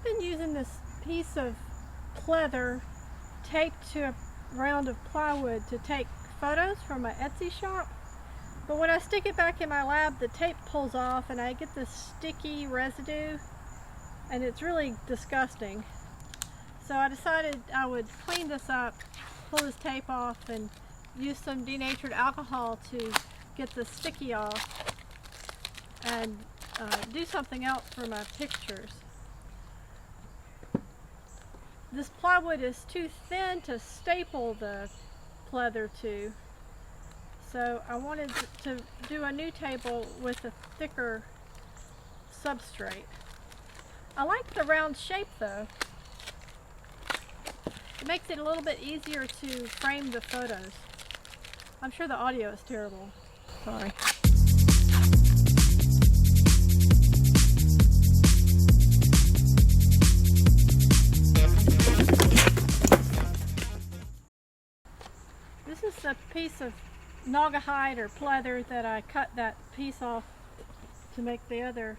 been using this piece of pleather taped to a round of plywood to take photos from my Etsy shop. But when I stick it back in my lab, the tape pulls off and I get this sticky residue, and it's really disgusting. So I decided I would clean this up, pull this tape off, and use some denatured alcohol to get the sticky off and do something else for my pictures. This plywood is too thin to staple the pleather to, so I wanted to do a new table with a thicker substrate. I like the round shape though. It makes it a little bit easier to frame the photos. I'm sure the audio is terrible. Sorry. This is a piece of naugahyde or pleather that I cut that piece off to make the other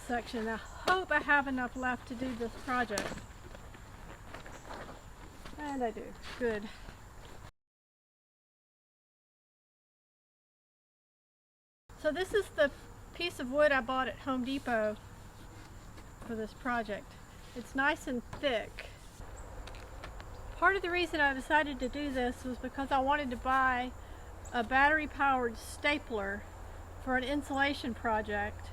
section. I hope I have enough left to do this project. And I do. Good. So this is the piece of wood I bought at Home Depot for this project. It's nice and thick. Part of the reason I decided to do this was because I wanted to buy a battery-powered stapler for an insulation project,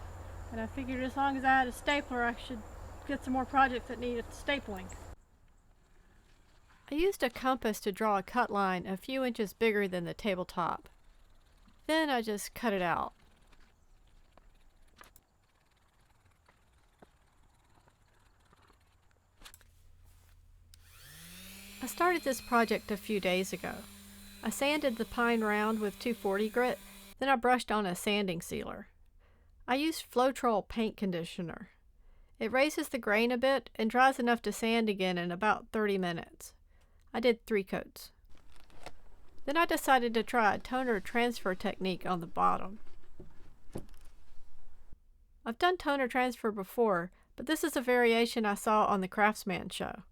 and I figured as long as I had a stapler I should get some more projects that needed stapling. I used a compass to draw a cut line a few inches bigger than the tabletop. Then I just cut it out. I started this project a few days ago. I sanded the pine round with 240 grit, then I brushed on a sanding sealer. I used Floetrol paint conditioner. It raises the grain a bit and dries enough to sand again in about 30 minutes. I did 3 coats. Then I decided to try a toner transfer technique on the bottom. I've done toner transfer before, but this is a variation I saw on the Craftsman show.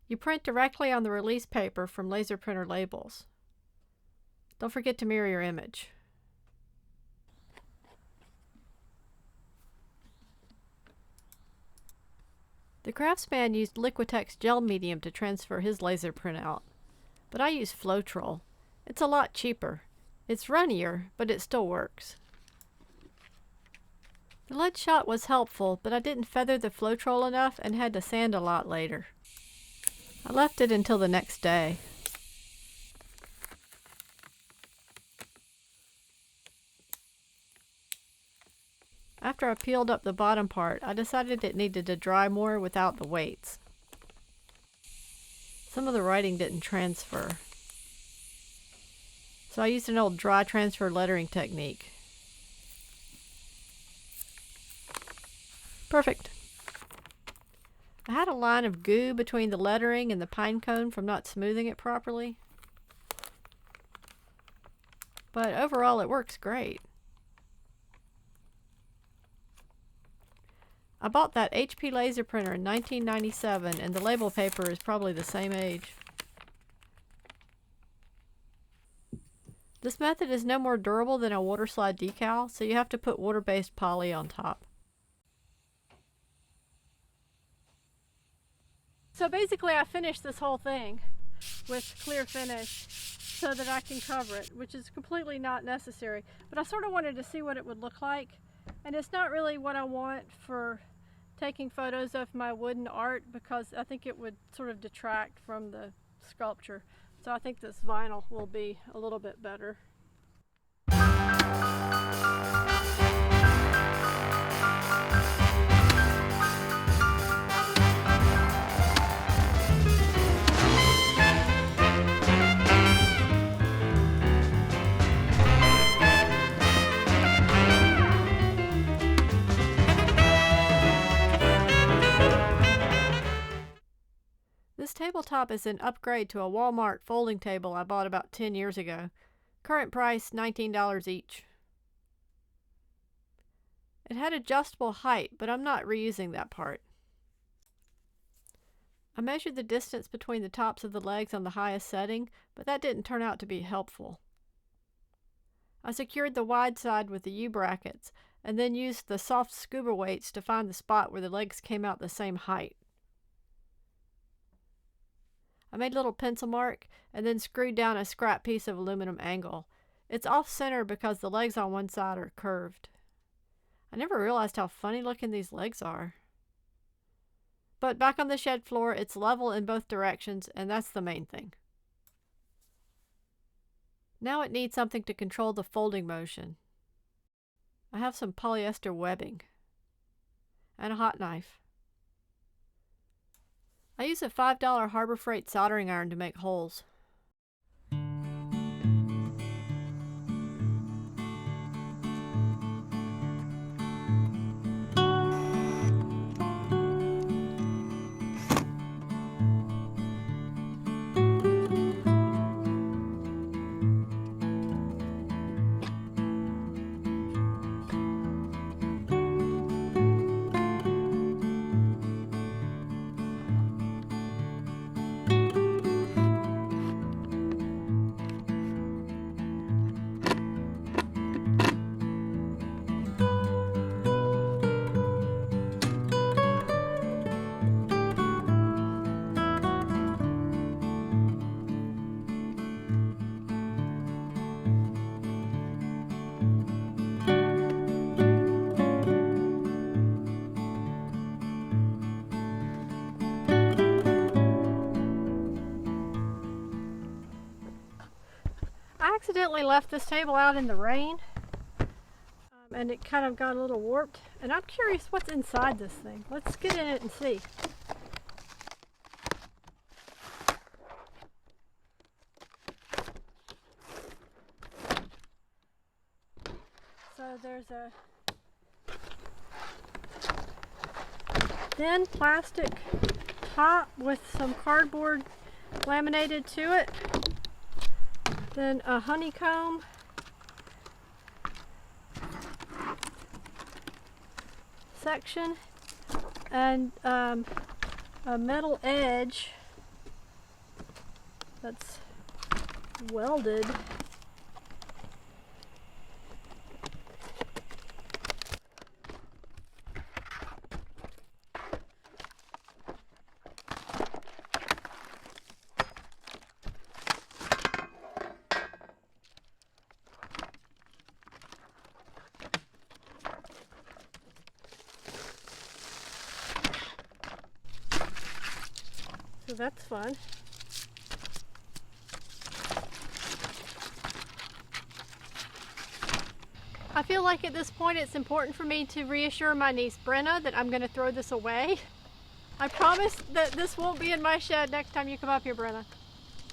You print directly on the release paper from laser printer labels. Don't forget to mirror your image. The Craftsman used Liquitex Gel Medium to transfer his laser printout, but I use Floetrol. It's a lot cheaper. It's runnier, but it still works. The lead shot was helpful, but I didn't feather the Floetrol enough and had to sand a lot later. I left it until the next day. After I peeled up the bottom part, I decided it needed to dry more without the weights. Some of the writing didn't transfer, so I used an old dry transfer lettering technique. Perfect. I had a line of goo between the lettering and the pine cone from not smoothing it properly, but overall it works great. I bought that HP laser printer in 1997 and the label paper is probably the same age. This method is no more durable than a water slide decal, so you have to put water-based poly on top. So basically I finished this whole thing with clear finish so that I can cover it, which is completely not necessary. But I sort of wanted to see what it would look like, and it's not really what I want for taking photos of my wooden art because I think it would sort of detract from the sculpture. So I think this vinyl will be a little bit better. This tabletop is an upgrade to a Walmart folding table I bought about 10 years ago. Current price $19 each. It had adjustable height, but I'm not reusing that part. I measured the distance between the tops of the legs on the highest setting, but that didn't turn out to be helpful. I secured the wide side with the U-brackets and then used the soft scuba weights to find the spot where the legs came out the same height. I made a little pencil mark and then screwed down a scrap piece of aluminum angle. It's off-center because the legs on one side are curved. I never realized how funny looking these legs are. But back on the shed floor, it's level in both directions, and that's the main thing. Now it needs something to control the folding motion. I have some polyester webbing and a hot knife. I use a $5 Harbor Freight soldering iron to make holes. I accidentally left this table out in the rain, and it kind of got a little warped, and I'm curious what's inside this thing. Let's get in it and see. So there's a thin plastic top with some cardboard laminated to it. Then a honeycomb, section, and a metal edge that's welded. So that's fun. I feel like at this point it's important for me to reassure my niece Brenna that I'm going to throw this away. I promise that this won't be in my shed next time you come up here, Brenna.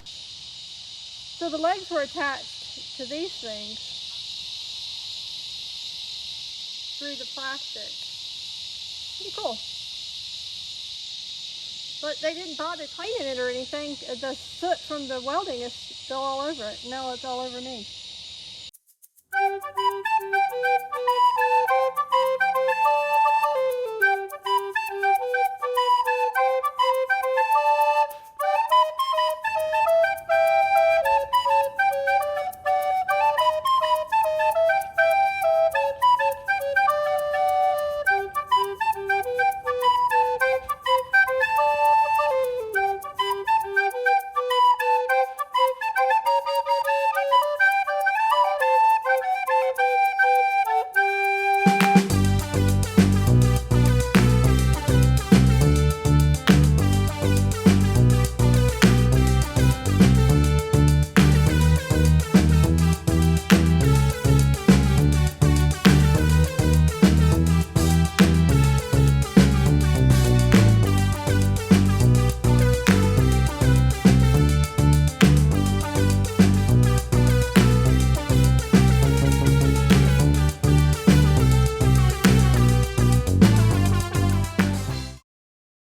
So the legs were attached to these things through the plastic. Pretty cool. But they didn't bother cleaning it or anything. The soot from the welding is still all over it. Now it's all over me.